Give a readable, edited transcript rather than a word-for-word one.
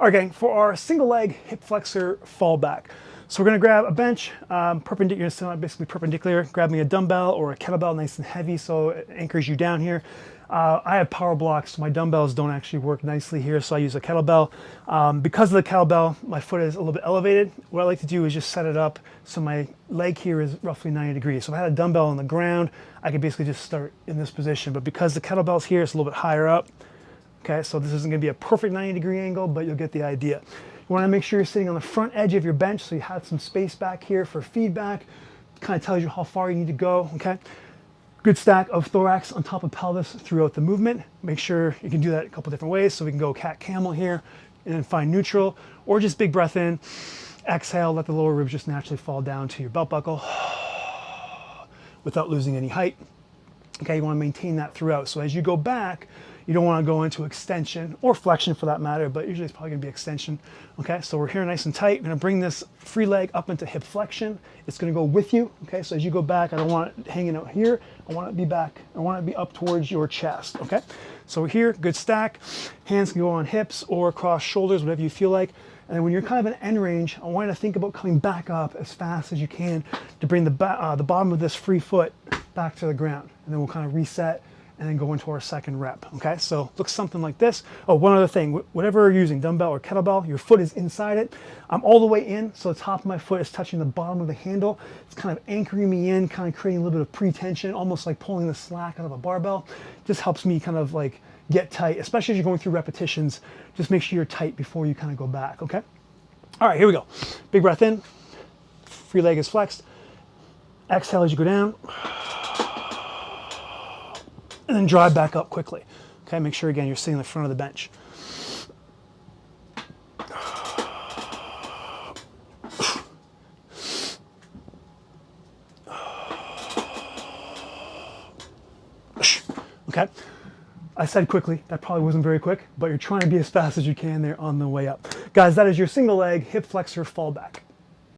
All right, gang, for our single leg hip flexor fall back. So we're gonna grab a bench, perpendicular, basically perpendicular, grab me a dumbbell or a kettlebell, nice and heavy so it anchors you down here. I have power blocks, so my dumbbells don't actually work nicely here, so I use a kettlebell. Because of the kettlebell, my foot is a little bit elevated. What I like to do is just set it up so my leg here is roughly 90 degrees. So if I had a dumbbell on the ground, I could basically just start in this position, but because the kettlebell's here, it's a little bit higher up. Okay, so this isn't gonna be a perfect 90-degree angle, but you'll get the idea. You wanna make sure you're sitting on the front edge of your bench so you have some space back here for feedback. Kind of tells you how far you need to go, okay? Good stack of thorax on top of pelvis throughout the movement. Make sure you can do that a couple different ways. So we can go cat camel here and then find neutral, or just big breath in, exhale, let the lower ribs just naturally fall down to your belt buckle without losing any height. Okay, you wanna maintain that throughout. So as you go back, you don't wanna go into extension or flexion for that matter, but usually it's probably gonna be extension. Okay, so we're here nice and tight. I'm gonna bring this free leg up into hip flexion. It's gonna go with you. Okay, so as you go back, I don't want it hanging out here. I want it to be back. I want it to be up towards your chest. Okay, so we're here, good stack. Hands can go on hips or across shoulders, whatever you feel like. And then when you're kind of in end range, I want you to think about coming back up as fast as you can to bring the bottom of this free foot back to the ground. And then we'll kind of reset and then go into our second rep, okay? So looks something like this. Oh, one other thing, whatever you're using, dumbbell or kettlebell, your foot is inside it. I'm all the way in, so the top of my foot is touching the bottom of the handle. It's kind of anchoring me in, kind of creating a little bit of pre-tension, almost like pulling the slack out of a barbell. Just helps me kind of like get tight, especially as you're going through repetitions. Just make sure you're tight before you kind of go back, okay? All right, here we go. Big breath in, free leg is flexed. Exhale as you go down. And then drive back up quickly. Okay, make sure again you're sitting in the front of the bench. Okay, I said quickly, that probably wasn't very quick, but you're trying to be as fast as you can there on the way up. Guys, that is your single leg hip flexor fallback.